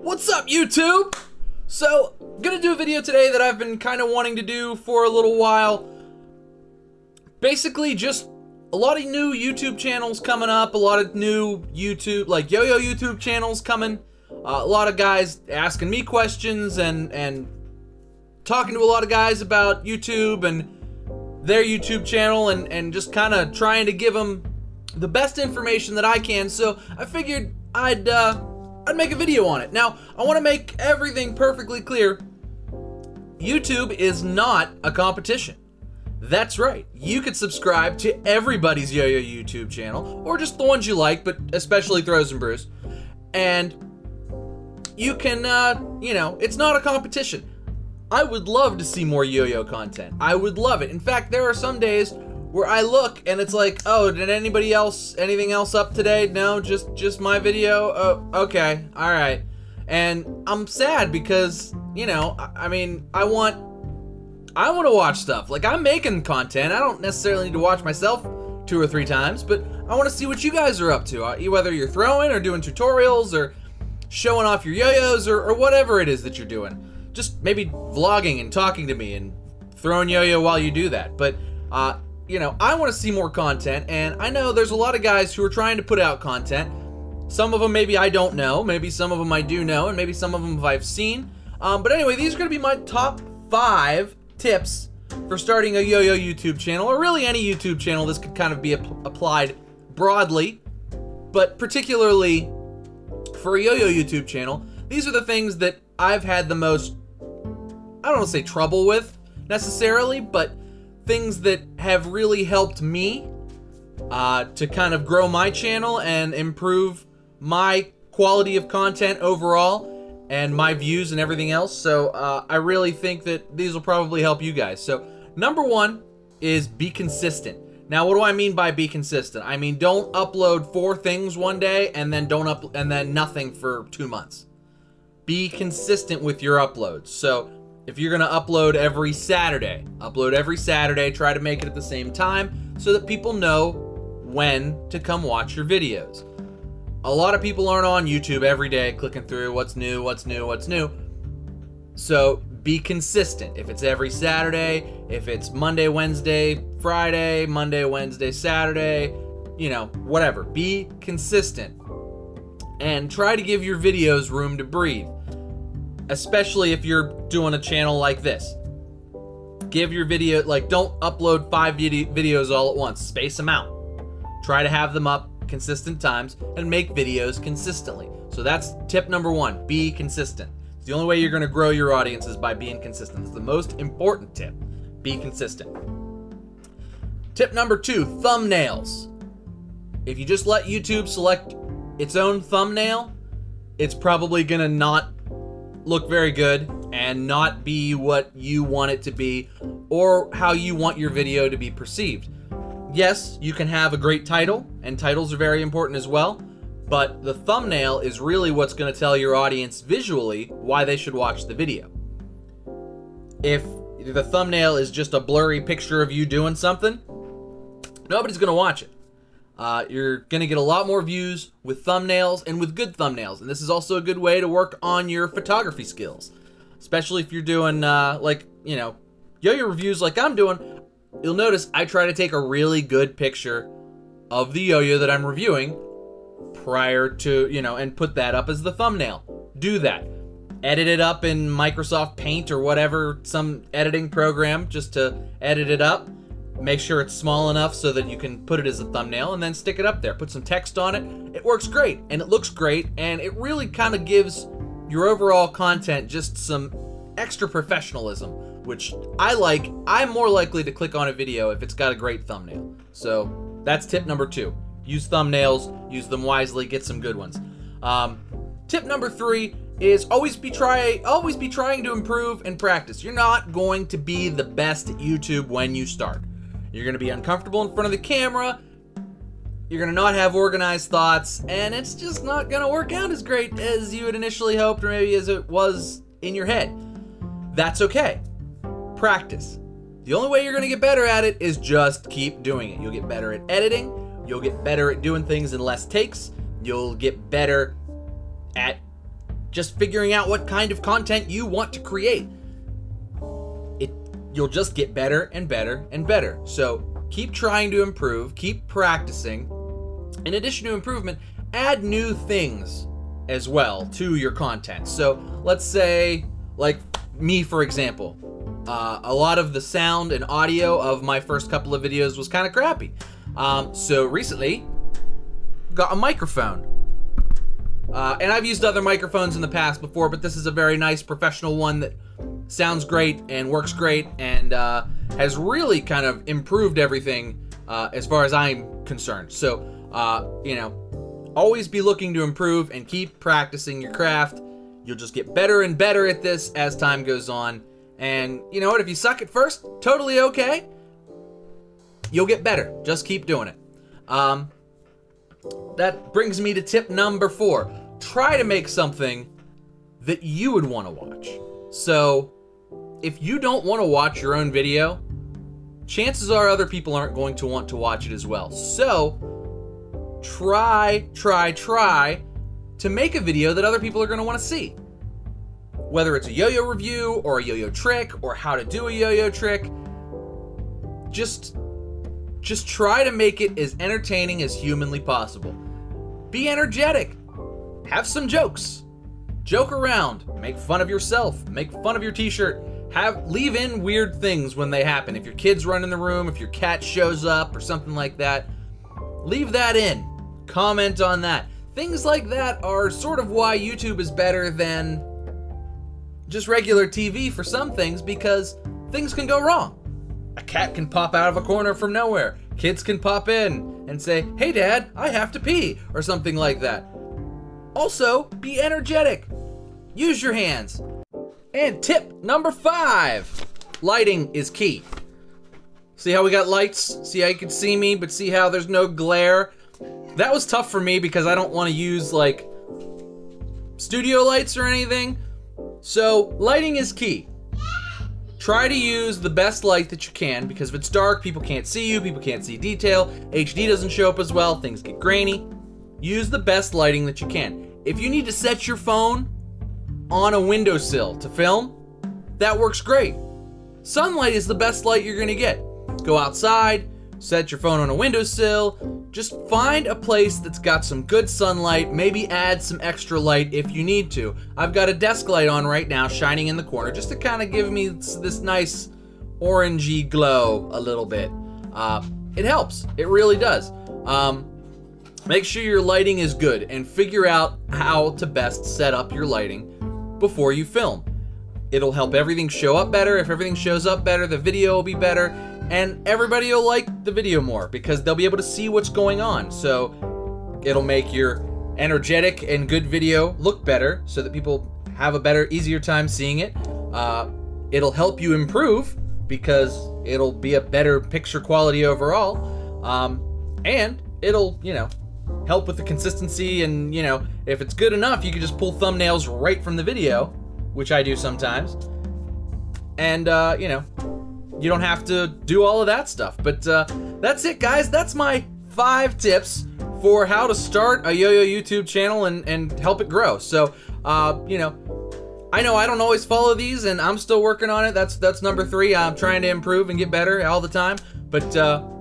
What's up, YouTube? So, gonna do a video today that I've been kind of wanting to do for a little while. Basically, just a lot of new YouTube channels coming up, a lot of new YouTube, like Yoyo YouTube channels coming. A lot of guys asking me questions and talking to a lot of guys about YouTube and their YouTube channel and just kind of trying to give them the best information that I can. So I figured I'd make a video on it. Now, I want to make everything perfectly clear. YouTube is not a competition. That's right. You could subscribe to everybody's Yoyo YouTube channel, or just the ones you like, but especially Throws and Brews. And you can, it's not a competition. I would love to see more Yoyo content. I would love it. In fact, there are some days where I look and it's like, oh, did anything else up today? No, just my video. Oh, okay, all right. And I'm sad because, I want to watch stuff. Like, I'm making content. I don't necessarily need to watch myself 2 or 3 times, but I want to see what you guys are up to. Whether you're throwing or doing tutorials or showing off your yo-yos or whatever it is that you're doing. Just maybe vlogging and talking to me and throwing yo-yo while you do that. But, I want to see more content, and I know there's a lot of guys who are trying to put out content. Some of them maybe I don't know, maybe some of them I do know, and maybe some of them I've seen. But anyway, these are going to be my top 5 tips for starting a Yoyo YouTube channel, or really any YouTube channel. This could kind of be applied broadly, but particularly for a Yoyo YouTube channel, these are the things that I've had the most, I don't want to say trouble with necessarily, but things that have really helped me to kind of grow my channel and improve my quality of content overall and my views and everything else. So I really think that these will probably help you guys. So number 1 is be consistent. Now, what do I mean by be consistent? I mean, don't upload 4 things one day and then nothing for 2 months. Be consistent with your uploads. So if you're gonna upload every Saturday, try to make it at the same time so that people know when to come watch your videos. A lot of people aren't on YouTube every day clicking through what's new. So be consistent. If it's every Saturday, if it's Monday, Wednesday, Friday, Monday, Wednesday, Saturday, whatever. Be consistent and try to give your videos room to breathe. Especially if you're doing a channel like this. Give your video, don't upload 5 videos all at once. Space them out. Try to have them up consistent times and make videos consistently. So that's tip number 1, be consistent. It's the only way you're gonna grow your audience is by being consistent. It's the most important tip, be consistent. Tip number 2, thumbnails. If you just let YouTube select its own thumbnail, it's probably gonna not look very good and not be what you want it to be or how you want your video to be perceived. Yes, you can have a great title, and titles are very important as well, but the thumbnail is really what's going to tell your audience visually why they should watch the video. If the thumbnail is just a blurry picture of you doing something, nobody's going to watch it. You're going to get a lot more views with thumbnails and with good thumbnails. And this is also a good way to work on your photography skills. Especially if you're doing, Yoyo reviews like I'm doing. You'll notice I try to take a really good picture of the Yoyo that I'm reviewing prior to, and put that up as the thumbnail. Do that. Edit it up in Microsoft Paint or whatever, some editing program just to edit it up. Make sure it's small enough so that you can put it as a thumbnail and then stick it up there. Put some text on it. It works great and it looks great and it really kind of gives your overall content just some extra professionalism, which I like. I'm more likely to click on a video if it's got a great thumbnail. So that's tip number 2. Use thumbnails, use them wisely, get some good ones. Tip number 3 is always be trying to improve and practice. You're not going to be the best at YouTube when you start. You're going to be uncomfortable in front of the camera. You're going to not have organized thoughts, and it's just not going to work out as great as you had initially hoped, or maybe as it was in your head. That's okay. Practice. The only way you're going to get better at it is just keep doing it. You'll get better at editing. You'll get better at doing things in less takes. You'll get better at just figuring out what kind of content you want to create. You'll just get better and better and better. So keep trying to improve, keep practicing. In addition to improvement, add new things as well to your content. So let's say, like me, for example, a lot of the sound and audio of my first couple of videos was kind of crappy. So recently, got a microphone. And I've used other microphones in the past before, but this is a very nice professional one that sounds great and works great and has really kind of improved everything as far as I'm concerned. So, always be looking to improve and keep practicing your craft. You'll just get better and better at this as time goes on. And you know what? If you suck at first, totally okay. You'll get better. Just keep doing it. That brings me to tip number 4. Try to make something that you would want to watch. So, if you don't want to watch your own video, chances are other people aren't going to want to watch it as well. So, try to make a video that other people are going to want to see. Whether it's a yo-yo review or a yo-yo trick or how to do a yo-yo trick, just try to make it as entertaining as humanly possible. Be energetic. Have some jokes. Joke around. Make fun of yourself. Make fun of your t-shirt. Leave in weird things when they happen. If your kids run in the room, if your cat shows up or something like that, leave that in. Comment on that. Things like that are sort of why YouTube is better than just regular TV for some things, because things can go wrong. A cat can pop out of a corner from nowhere. Kids can pop in and say, "Hey Dad, I have to pee," or something like that. Also, be energetic. Use your hands. And tip number 5, lighting is key. See how we got lights? See how you can see me, but see how there's no glare? That was tough for me because I don't want to use like studio lights or anything. So lighting is key. Try to use the best light that you can, because if it's dark, people can't see you, people can't see detail, HD doesn't show up as well, things get grainy. Use the best lighting that you can. If you need to set your phone on a windowsill to film, that works great. Sunlight is the best light you're gonna get. Go outside, set your phone on a windowsill, just find a place that's got some good sunlight, maybe add some extra light if you need to. I've got a desk light on right now shining in the corner just to kind of give me this nice orangey glow a little bit. It helps, it really does. Make sure your lighting is good and figure out how to best set up your lighting before you film. It'll help everything show up better. If everything shows up better, the video will be better, and everybody will like the video more because they'll be able to see what's going on. So it'll make your energetic and good video look better so that people have a better, easier time seeing it. It'll help you improve because it'll be a better picture quality overall. And it'll, help with the consistency, and if it's good enough, you can just pull thumbnails right from the video, which I do sometimes. And you don't have to do all of that stuff. But that's it, guys. That's my 5 tips for how to start a yo-yo YouTube channel and help it grow. So I know I don't always follow these, and I'm still working on it. That's number 3. I'm trying to improve and get better all the time. But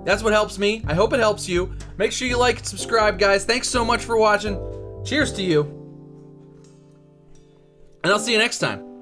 that's what helps me. I hope it helps you. Make sure you like and subscribe, guys. Thanks so much for watching. Cheers to you. And I'll see you next time.